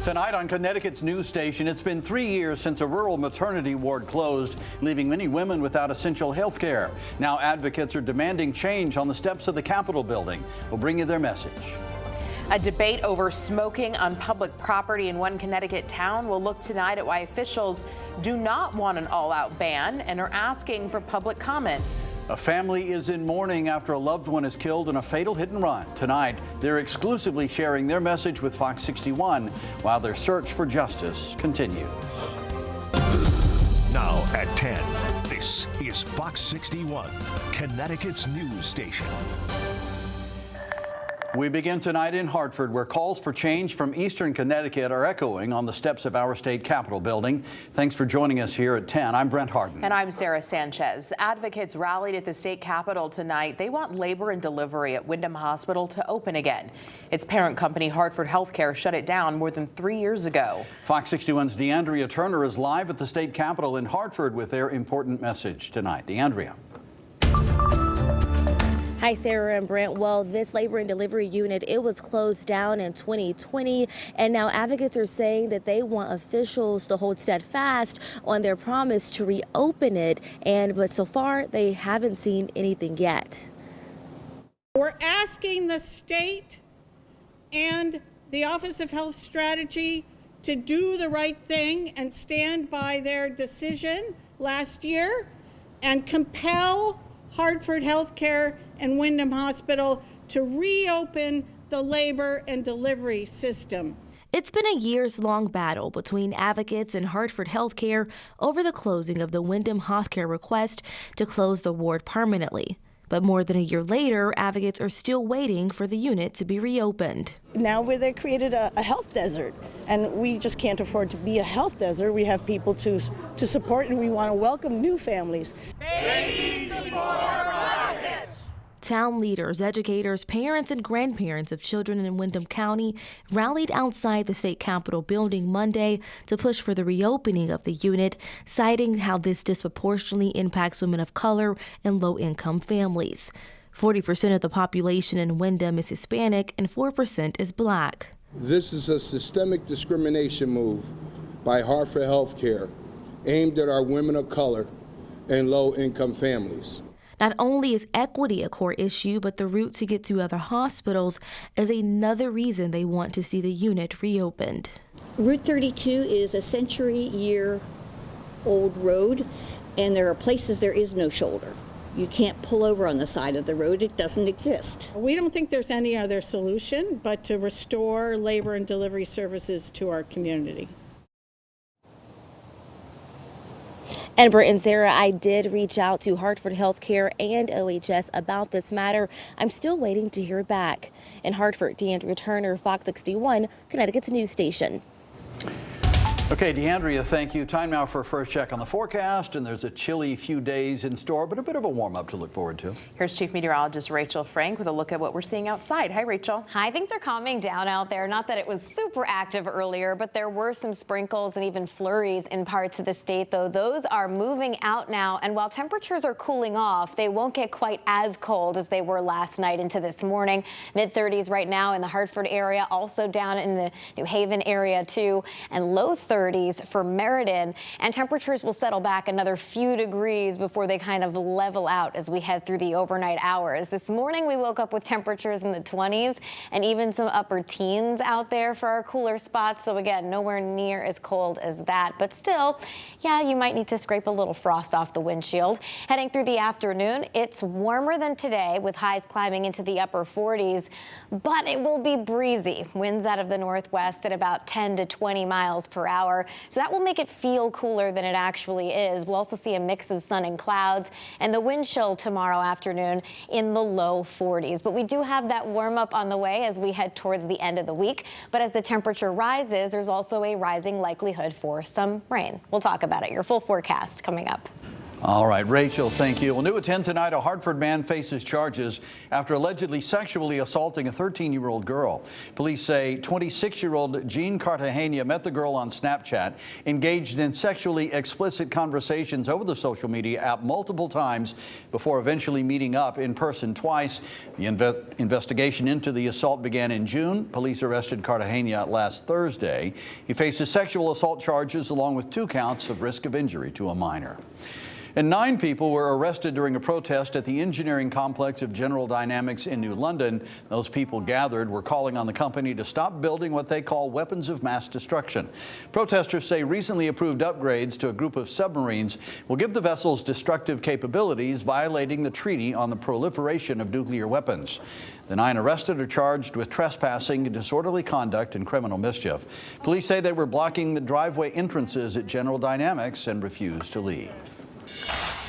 Tonight on Connecticut's news station, it's been 3 years since a rural maternity ward closed, leaving many women without essential health care. Now advocates are demanding change on the steps of the Capitol building. We'll bring you their message. A debate over smoking on public property in one Connecticut town will look tonight at why officials do not want an all-out ban and are asking for public comment. A family is in mourning after a loved one is killed in a fatal hit and run. Tonight, they're exclusively sharing their message with Fox 61 while their search for justice continues. Now at 10, this is Fox 61, Connecticut's news station. We begin tonight in Hartford, where calls for change from eastern Connecticut are echoing on the steps of our state Capitol building. Thanks for joining us here at 10. I'm Brent Harden. And I'm Sarah Sanchez. Advocates rallied at the state Capitol tonight. They want labor and delivery at Windham Hospital to open again. Its parent company, Hartford Healthcare, shut it down more than 3 years ago. Fox 61's DeAndrea Turner is live at the state Capitol in Hartford with their important message tonight. DeAndrea. Hi, Sarah and Brent. Well, this labor and delivery unit, it was closed down in 2020, and now advocates are saying that they want officials to hold steadfast on their promise to reopen it, but so far they haven't seen anything yet. We're asking the state and the Office of Health Strategy to do the right thing and stand by their decision last year and compel Hartford Healthcare and Windham Hospital to reopen the labor and delivery system. It's been a years-long battle between advocates and Hartford Healthcare over the closing of the Windham Healthcare request to close the ward permanently. But more than a year later, advocates are still waiting for the unit to be reopened. Now they created a health desert, and we just can't afford to be a health desert. We have people to support, and we want to welcome new families. Babies before profits. Town leaders, educators, parents, and grandparents of children in Windham County rallied outside the state Capitol building Monday to push for the reopening of the unit, citing how this disproportionately impacts women of color and low-income families. 40% of the population in Windham is Hispanic and 4% is Black. This is a systemic discrimination move by Hartford Healthcare aimed at our women of color and low-income families. Not only is equity a core issue, but the route to get to other hospitals is another reason they want to see the unit reopened. Route 32 is a century-year-old road, and there are places there is no shoulder. You can't pull over on the side of the road. It doesn't exist. We don't think there's any other solution but to restore labor and delivery services to our community. And Britt and Sarah, I did reach out to Hartford Healthcare and OHS about this matter. I'm still waiting to hear back. In Hartford, DeAndrea Turner, Fox 61, Connecticut's news station. Okay, DeAndrea, thank you. Time now for a first check on the forecast, and there's a chilly few days in store, but a bit of a warm-up to look forward to. Here's Chief Meteorologist Rachel Frank with a look at what we're seeing outside. Hi, Rachel. Hi, things are calming down out there. Not that it was super active earlier, but there were some sprinkles and even flurries in parts of the state, though those are moving out now. And while temperatures are cooling off, they won't get quite as cold as they were last night into this morning. Mid-30s right now in the Hartford area, also down in the New Haven area too, and low 30s for Meriden, and temperatures will settle back another few degrees before they kind of level out as we head through the overnight hours. This morning we woke up with temperatures in the 20s and even some upper teens out there for our cooler spots. So again, nowhere near as cold as that, but still, yeah, you might need to scrape a little frost off the windshield. Heading through the afternoon, it's warmer than today with highs climbing into the upper 40s, but it will be breezy. Winds out of the northwest at about 10 to 20 miles per hour. So that will make it feel cooler than it actually is. We'll also see a mix of sun and clouds, and the wind chill tomorrow afternoon in the low 40s. But we do have that warm up on the way as we head towards the end of the week. But as the temperature rises, there's also a rising likelihood for some rain. We'll talk about it. Your full forecast coming up. All right, Rachel, thank you. Well, new at 10 tonight, a Hartford man faces charges after allegedly sexually assaulting a 13-year-old girl. Police say 26-year-old Jean Cartagena met the girl on Snapchat, engaged in sexually explicit conversations over the social media app multiple times before eventually meeting up in person twice. The investigation into the assault began in June. Police arrested Cartagena last Thursday. He faces sexual assault charges along with 2 counts of risk of injury to a minor. And 9 people were arrested during a protest at the engineering complex of General Dynamics in New London. Those people gathered were calling on the company to stop building what they call weapons of mass destruction. Protesters say recently approved upgrades to a group of submarines will give the vessels destructive capabilities, violating the treaty on the proliferation of nuclear weapons. The 9 arrested are charged with trespassing, disorderly conduct, and criminal mischief. Police say they were blocking the driveway entrances at General Dynamics and refused to leave.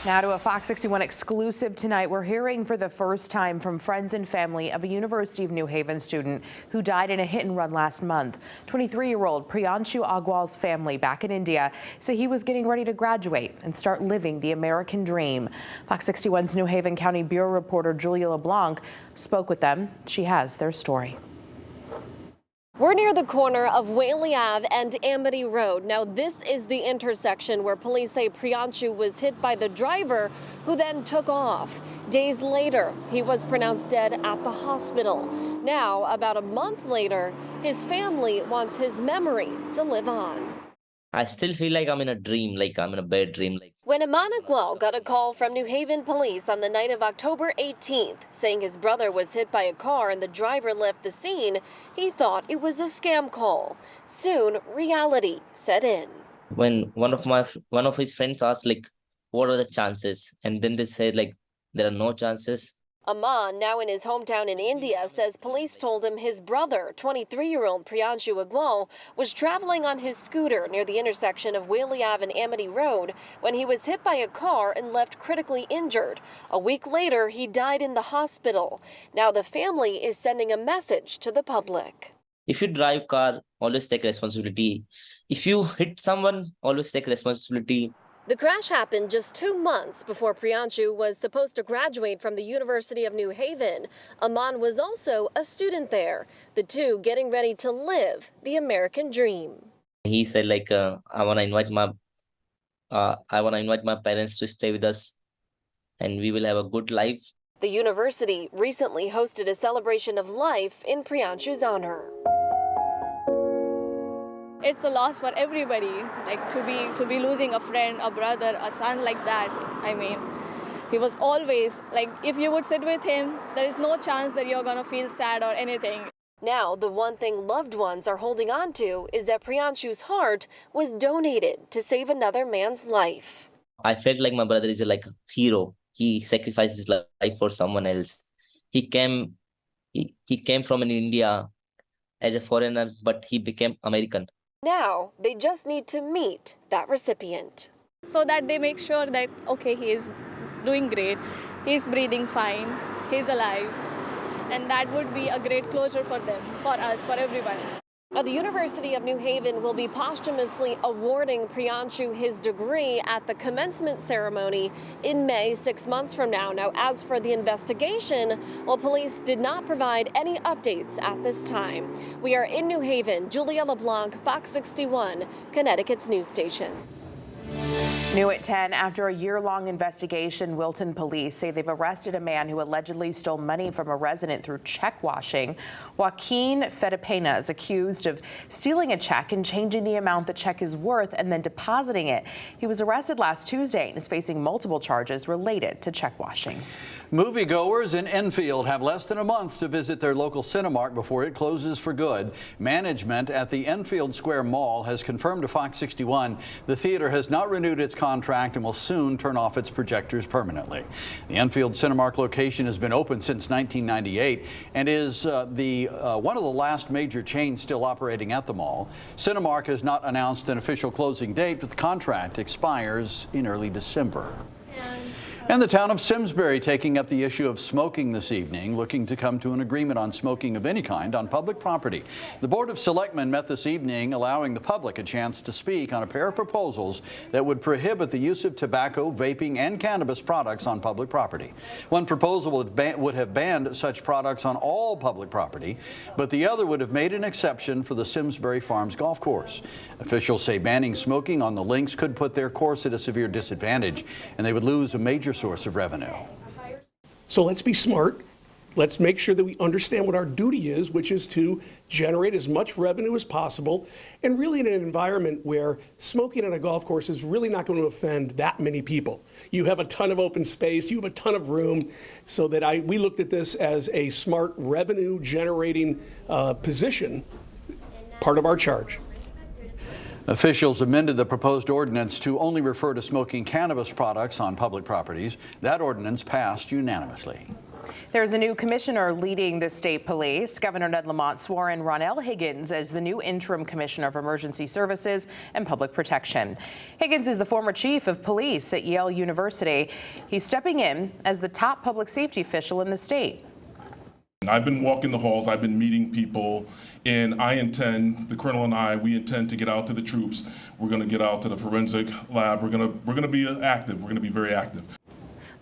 Now to a Fox 61 exclusive tonight. We're hearing for the first time from friends and family of a University of New Haven student who died in a hit and run last month. 23-year-old Priyanshu Agwal's family back in India say he was getting ready to graduate and start living the American dream. Fox 61's New Haven County Bureau reporter Julia LeBlanc spoke with them. She has their story. We're near the corner of Whaley Ave and Amity Road. Now, this is the intersection where police say Priyanshu was hit by the driver, who then took off. Days later, he was pronounced dead at the hospital. Now, about a month later, his family wants his memory to live on. I still feel like I'm in a dream, like I'm in a bad dream. When Aman Iqbal got a call from New Haven police on the night of October 18th, saying his brother was hit by a car and the driver left the scene, he thought it was a scam call. Soon, reality set in. When one of his friends asked, like, what are the chances? And then they said, like, there are no chances. Aman, now in his hometown in India, says police told him his brother, 23-year-old Priyanshu Agwal, was traveling on his scooter near the intersection of Whaley Ave and Amity Road when he was hit by a car and left critically injured. A week later, he died in the hospital. Now the family is sending a message to the public. If you drive car, always take responsibility. If you hit someone, always take responsibility. The crash happened just 2 months before Priyanshu was supposed to graduate from the University of New Haven. Aman was also a student there, the two getting ready to live the American dream. He said, like, I want to invite my parents to stay with us, and we will have a good life. The university recently hosted a celebration of life in Priyanshu's honor. It's a loss for everybody, like to be losing a friend, a brother, a son like that. I mean, he was always like, if you would sit with him, there is no chance that you're gonna feel sad or anything. Now, the one thing loved ones are holding on to is that Priyanshu's heart was donated to save another man's life. I felt like my brother is like a hero. He sacrificed his life for someone else. He came from India as a foreigner, but he became American. Now, they just need to meet that recipient. So that they make sure that, okay, he is doing great, he's breathing fine, he's alive. And that would be a great closure for them, for us, for everyone. Now, the University of New Haven will be posthumously awarding Priyanshu his degree at the commencement ceremony in May, 6 months from now. Now, as for the investigation, well, police did not provide any updates at this time. We are in New Haven. Julia LeBlanc, Fox 61, Connecticut's news station. New at 10, after a year-long investigation, Wilton police say they've arrested a man who allegedly stole money from a resident through check washing. Joaquin Fedepena is accused of stealing a check and changing the amount the check is worth and then depositing it. He was arrested last Tuesday and is facing multiple charges related to check washing. Moviegoers in Enfield have less than a month to visit their local Cinemark before it closes for good. Management at the Enfield Square Mall has confirmed to Fox 61 the theater has not renewed its contract and will soon turn off its projectors permanently. The Enfield Cinemark location has been open since 1998 and is one of the last major chains still operating at the mall. Cinemark has not announced an official closing date, but the contract expires in early December. And the town of Simsbury taking up the issue of smoking this evening, looking to come to an agreement on smoking of any kind on public property. The Board of Selectmen met this evening, allowing the public a chance to speak on a pair of proposals that would prohibit the use of tobacco, vaping, and cannabis products on public property. One proposal would have banned such products on all public property, but the other would have made an exception for the Simsbury Farms golf course. Officials say banning smoking on the links could put their course at a severe disadvantage, and they would lose a major source of revenue. So let's be smart. Let's make sure that we understand what our duty is, which is to generate as much revenue as possible, and really in an environment where smoking on a golf course is really not going to offend that many people. You have a ton of open space, you have a ton of room, so that we looked at this as a smart revenue generating position, part of our charge. Officials amended the proposed ordinance to only refer to smoking cannabis products on public properties. That ordinance passed unanimously. There's a new commissioner leading the state police. Governor Ned Lamont swore in Ronell Higgins as the new interim commissioner of emergency services and public protection. Higgins is the former chief of police at Yale University. He's stepping in as the top public safety official in the state. I've been walking the halls, I've been meeting people, and the colonel and I, we intend to get out to the troops. We're going to get out to the forensic lab. We're going to be active. We're going to be very active.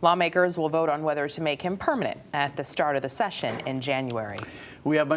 Lawmakers will vote on whether to make him permanent at the start of the session in January. We have